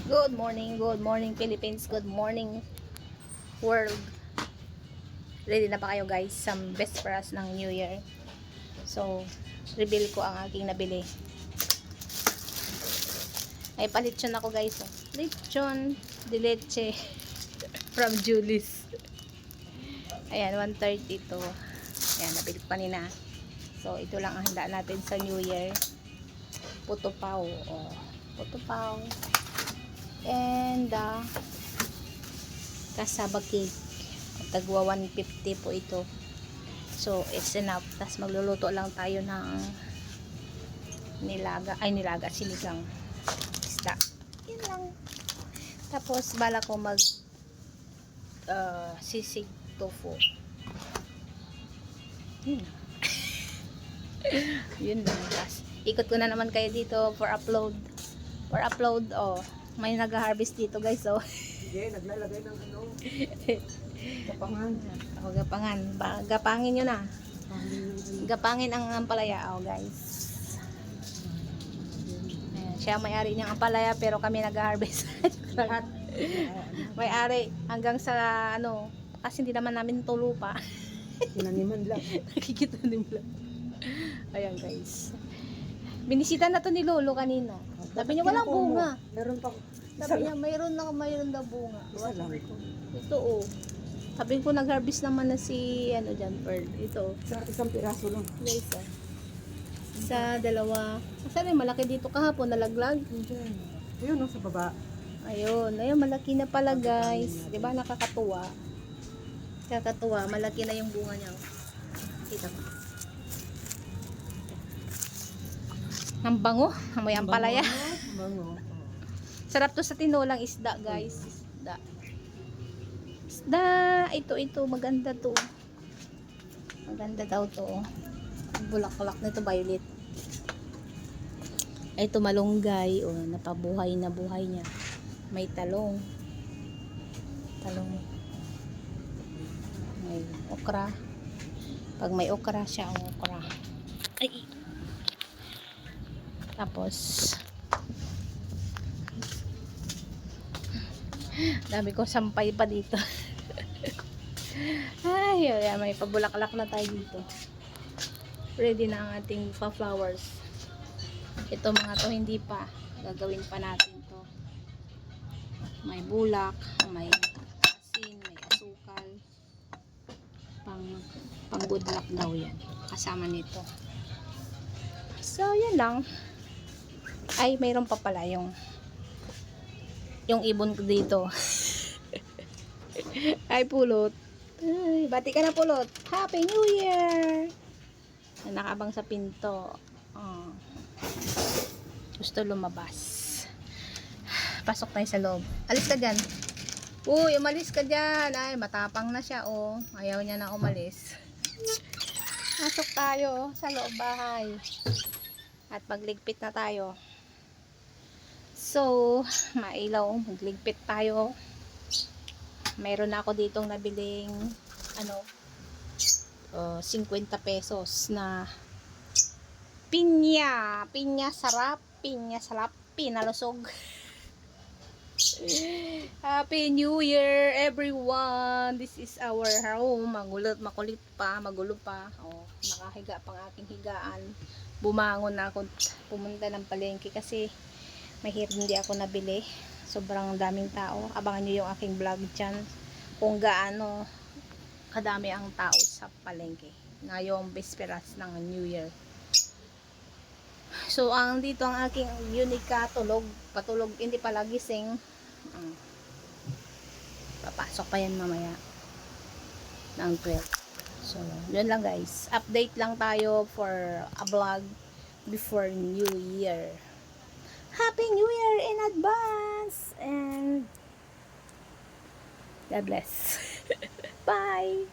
Good morning Philippines, good morning world. Ready na ba kayo guys? Some best for us ng New Year. So, reveal ko ang aking nabili. Ay, palitsyon ako guys. Oh. Lechon de leche from Julie's. Ayan, 130 to. Ayan, nabili ko kanina. So, ito lang ang handa natin sa New Year. Puto pao. Oh, puto pao. And cassava cake, tagwa 150 po ito. So it's enough. Tapos magluluto lang tayo ng nilaga sinigang isda, yun lang. Tapos bala ko mag sisig tofu, yun lang. Tapos ikot ko na naman kayo dito for upload. Oh, may nag-harvest dito guys. Oh, sige, naglalagay ng gapangan. O, gapangan. Gapangin nyo na. Gapangin ang ampalaya. O, guys. Ayan, siya may-ari niyang ampalaya, pero kami nag-harvest. Lahat. May-ari. Hanggang sa, kasi hindi naman namin tulo pa. Tinaniman lang. Nakikitanim lang. Ayan, guys. Binisita na to ni Lolo kanina. Sabi niya, walang bunga. Meron pa. Sabi niya, mayroon daw bunga. Isa lang. Ito, oh. Sabi ko, nag-harvest naman na si, dyan, Pearl. Ito. Isang piraso lang. Guys, isa, dalawa. Kasi malaki dito kahapon, nalaglag. Ayun, sa baba. Ayun, malaki na pala, guys. Diba, nakakatuwa. Malaki na yung bunga niya. Kita ko. Ang bango. Amoy ang palaya. Bango. Sarap to sa tinolang isda, guys. Isda. Ito. Maganda to. Maganda daw to. Bulaklak nito, violet. Ito, malunggay. O, napabuhay na buhay niya. May talong. May okra. Pag may okra siya, ang okra. Ay! Tapos, dami ko sampay pa dito. Ay, may pabulaklak na tayo dito. Ready na ang ating pa-flowers. Ito mga to hindi pa. Gagawin pa natin to. May bulak, may asin, may asukal. Pang good luck daw yan. Kasama nito. So, yan lang. Ay, mayroon pa pala yung ibon ko dito. Ay, pulot. Ay, bati ka na, pulot. Happy New Year! Nakabang sa pinto. Oh. Gusto lumabas. Pasok tayo sa loob. Alis ka dyan. Uy, umalis ka dyan. Ay, matapang na siya, oh. Ayaw niya na umalis. Pasok tayo sa loob bahay. At magligpit na tayo. So, mailaw, magligpit tayo. Mayroon na ako ditong nabiling 50 pesos na pinya sarap, pinalusog. Happy New Year everyone. This is our home. Makulit pa, magulo pa. Oh, nakahiga pang aking higaan. Bumangon na ako, pumunta ng palengke kasi mahirap hindi ako nabili. Sobrang daming tao. Abangan nyo yung aking vlog dyan kung gaano kadami ang tao sa palengke ngayong bisperas ng New Year. So, dito ang aking Unica patulog, hindi pala gising. Papasok pa yan mamaya ng 12. So, yun lang guys. Update lang tayo for a vlog before New Year. Happy New Year in advance! And God bless. Bye!